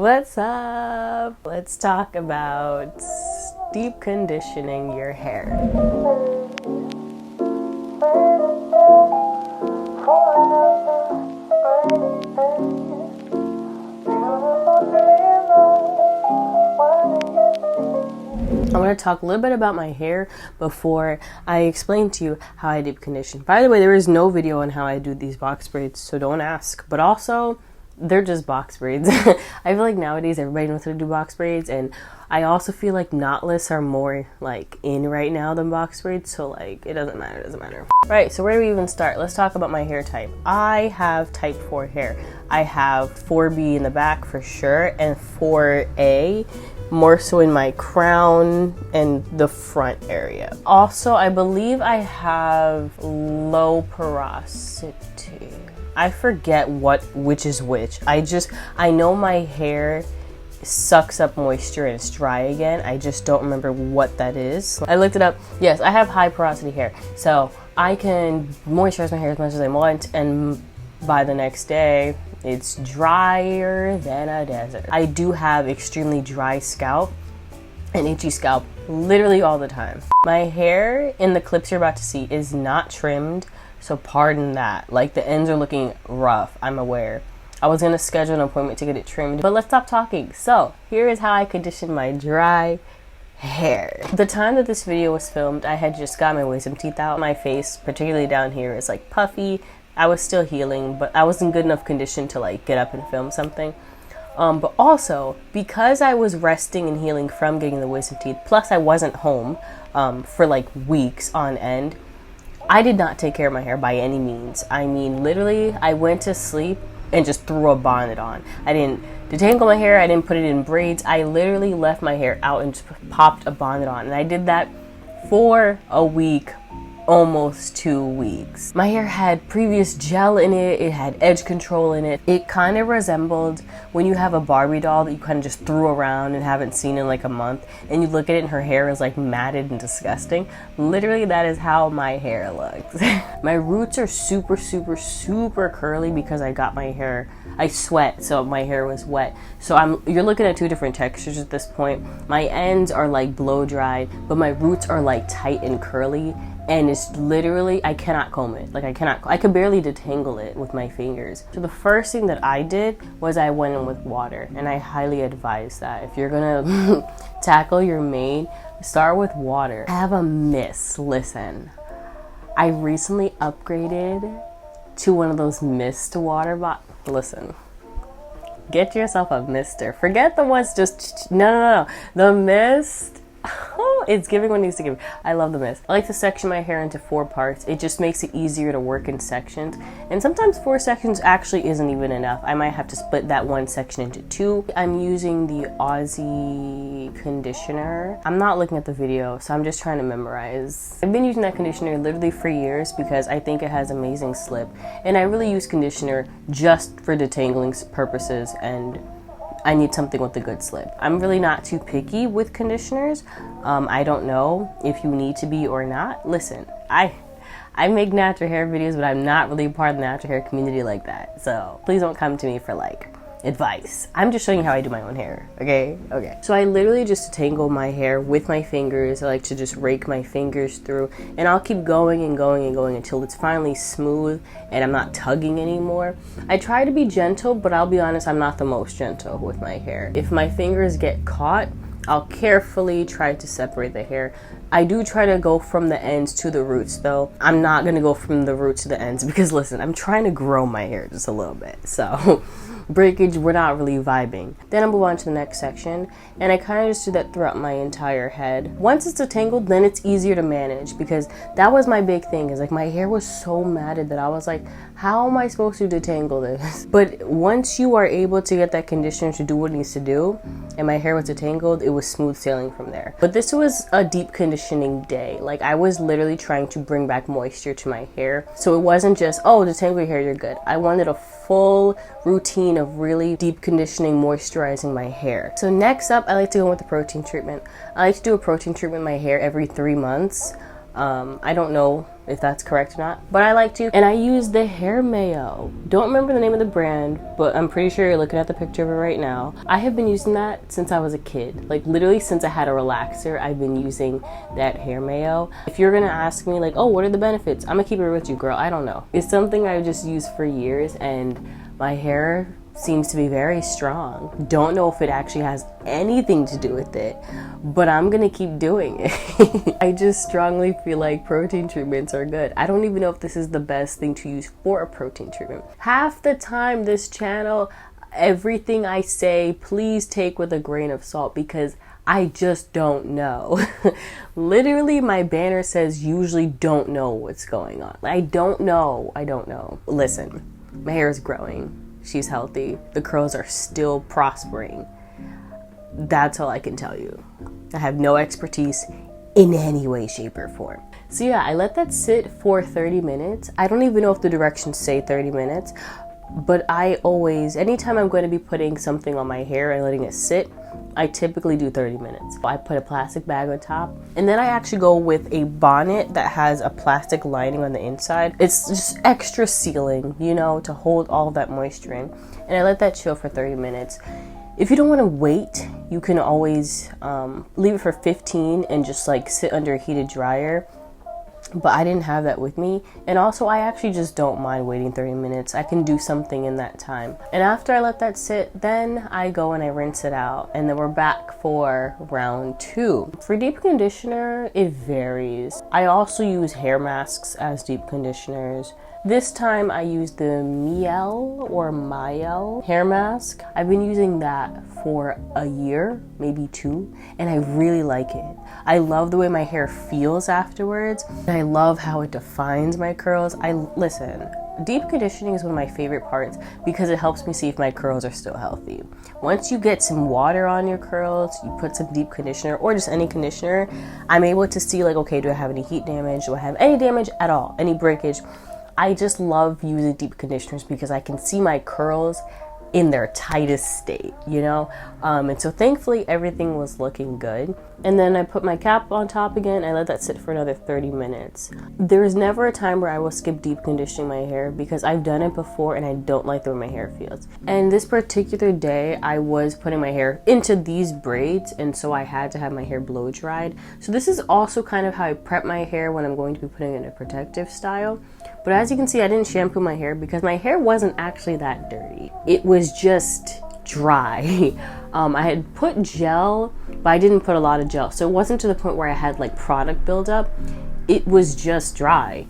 What's up? Let's talk about deep conditioning your hair. I want to talk a little bit about my hair before I explain to you how I deep condition. By the way, there is no video on how I do these box braids, so don't ask. But also, they're just box braids. I feel like nowadays everybody knows how to do box braids, and I also feel like knotless are more like in right now than box braids, so like it doesn't matter. Right, so where do we even start? Let's talk about my hair type. I have type 4 hair. I have 4B in the back for sure, and 4A more so in my crown and the front area. Also, I believe I have low porosity. I forget which is which. I know my hair sucks up moisture and it's dry again. I just don't remember what that is. I looked it up. Yes, I have high porosity hair. So I can moisturize my hair as much as I want, and by the next day, it's drier than a desert. I do have extremely dry scalp and itchy scalp literally all the time. My hair in the clips you're about to see is not trimmed, so pardon that. Like, the ends are looking rough, I'm aware. I was gonna schedule an appointment to get it trimmed, but let's stop talking. So here is how I condition my dry hair. The time that this video was filmed, I had just got my wisdom teeth out. My face, particularly down here, is like puffy. I was still healing, but I wasn't good enough condition to like get up and film something. But also, because I was resting and healing from getting the wisdom teeth, plus I wasn't home for like weeks on end, I did not take care of my hair by any means. I mean, literally, I went to sleep and just threw a bonnet on. I didn't detangle my hair, I didn't put it in braids. I literally left my hair out and just popped a bonnet on. And I did that for a week, almost 2 weeks. My hair had previous gel in it, it had edge control in it. It kind of resembled when you have a Barbie doll that you kind of just threw around and haven't seen in like a month, and you look at it and her hair is like matted and disgusting. Literally, that is how my hair looks. My roots are super curly because I got my hair, I sweat, so my hair was wet. So you're looking at two different textures at this point. My ends are like blow dried, but my roots are like tight and curly. And it's literally, I cannot comb it. Like I could barely detangle it with my fingers. So the first thing that I did was I went in with water, and I highly advise that. If you're gonna tackle your mane, start with water. I have a mist, listen. I recently upgraded to one of those mist water bottles. Listen, get yourself a mister. Forget the ones just, no. The mist. Oh, it's giving what it needs to give. I love the mist. I like to section my hair into 4 parts. It just makes it easier to work in sections. And sometimes 4 sections actually isn't even enough. I might have to split that 1 section into 2. I'm using the Aussie conditioner. I'm not looking at the video, so I'm just trying to memorize. I've been using that conditioner literally for years because I think it has amazing slip. And I really use conditioner just for detangling purposes, and I need something with a good slip. I'm really not too picky with conditioners. I don't know if you need to be or not. Listen, I make natural hair videos, but I'm not really part of the natural hair community like that. So please don't come to me for like advice. I'm just showing you how I do my own hair, okay? Okay. So I literally just detangle my hair with my fingers. I like to just rake my fingers through, and I'll keep going and going and going until it's finally smooth and I'm not tugging anymore. I try to be gentle, but I'll be honest, I'm not the most gentle with my hair. If my fingers get caught, I'll carefully try to separate the hair. I do try to go from the ends to the roots though. I'm not gonna go from the roots to the ends because listen, I'm trying to grow my hair just a little bit. So breakage, we're not really vibing. Then I move on to the next section, and I kind of just do that throughout my entire head. Once it's detangled, then it's easier to manage, because that was my big thing, is like my hair was so matted that I was like, how am I supposed to detangle this? But once you are able to get that conditioner to do what it needs to do, and my hair was detangled, it was smooth sailing from there. But this was a deep conditioning day. Like, I was literally trying to bring back moisture to my hair. So it wasn't just, oh, detangle your hair, you're good. I wanted a full routine of really deep conditioning, moisturizing my hair. So next up, I like to go with the protein treatment. I like to do a protein treatment in my hair every 3 months. I don't know if that's correct or not, but I like to. And I use the hair mayo. Don't remember the name of the brand, but I'm pretty sure you're looking at the picture of it right now. I have been using that since I was a kid. Like literally since I had a relaxer, I've been using that hair mayo. If you're gonna ask me like, oh, what are the benefits? I'm gonna keep it real with you, girl. I don't know. It's something I've just used for years, and my hair seems to be very strong. Don't know if it actually has anything to do with it, but I'm gonna keep doing it. I just strongly feel like protein treatments are good. I don't even know if this is the best thing to use for a protein treatment. Half the time this channel, everything I say, please take with a grain of salt, because I just don't know. Literally my banner says usually don't know what's going on. I don't know. Listen, my hair is growing. She's healthy. The curls are still prospering. That's all I can tell you. I have no expertise in any way, shape, or form. So yeah, I let that sit for 30 minutes. I don't even know if the directions say 30 minutes, but I always, anytime I'm going to be putting something on my hair and letting it sit, I typically do 30 minutes. I put a plastic bag on top, and then I actually go with a bonnet that has a plastic lining on the inside. It's just extra sealing, you know, to hold all that moisture in. And I let that chill for 30 minutes. If you don't want to wait, you can always leave it for 15 and just like sit under a heated dryer. But I didn't have that with me. And also I actually just don't mind waiting 30 minutes. I can do something in that time. And after I let that sit, then I go and I rinse it out. And then we're back for round 2. For deep conditioner, it varies. I also use hair masks as deep conditioners. This time I used the Miel hair mask. I've been using that for a year, maybe 2, and I really like it. I love the way my hair feels afterwards, and I love how it defines my curls. Listen, deep conditioning is one of my favorite parts because it helps me see if my curls are still healthy. Once you get some water on your curls, you put some deep conditioner or just any conditioner, I'm able to see like, okay, do I have any heat damage? Do I have any damage at all? Any breakage? I just love using deep conditioners because I can see my curls in their tightest state, you know? And so thankfully everything was looking good. And then I put my cap on top again. I let that sit for another 30 minutes. There's never a time where I will skip deep conditioning my hair because I've done it before and I don't like the way my hair feels. And this particular day I was putting my hair into these braids, and so I had to have my hair blow dried. So this is also kind of how I prep my hair when I'm going to be putting it in a protective style. But as you can see, I didn't shampoo my hair because my hair wasn't actually that dirty. It was just dry. I had put gel, but I didn't put a lot of gel. So it wasn't to the point where I had like product buildup. It was just dry.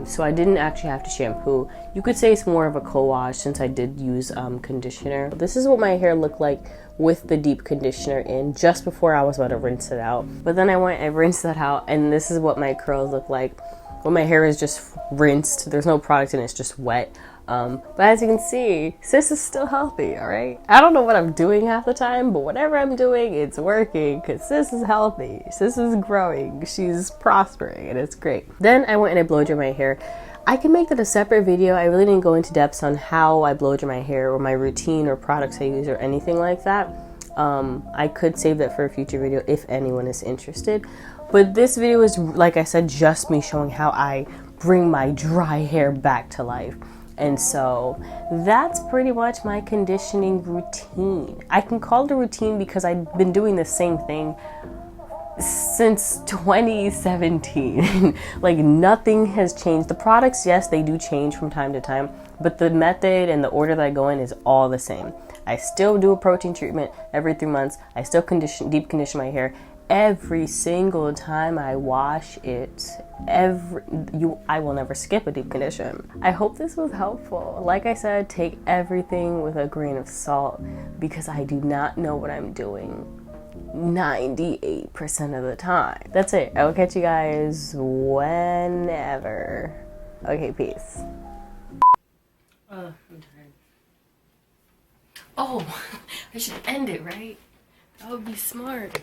So I didn't actually have to shampoo. You could say it's more of a co-wash since I did use conditioner. This is what my hair looked like with the deep conditioner in just before I was about to rinse it out. But then I went and rinsed that out, and this is what my curls look like when my hair is just rinsed. There's no product in it, it's just wet. But as you can see, sis is still healthy, all right? I don't know what I'm doing half the time, but whatever I'm doing, it's working because sis is healthy. Sis is growing, she's prospering, and it's great. Then I went and I blow dried my hair. I can make that a separate video. I really didn't go into depths on how I blow dry my hair or my routine or products I use or anything like that. I could save that for a future video if anyone is interested. But this video is, like I said, just me showing how I bring my dry hair back to life. And so that's pretty much my conditioning routine. I can call it a routine because I've been doing the same thing since 2017. Like nothing has changed. The products, yes, they do change from time to time, but the method and the order that I go in is all the same. I still do a protein treatment every 3 months. I still deep condition my hair every single time I wash it. I will never skip a deep condition. I hope this was helpful. Like I said, take everything with a grain of salt because I do not know what I'm doing 98% of the time. That's it. I will catch you guys whenever. Okay, peace. I'm tired. Oh, I should end it, right? That would be smart.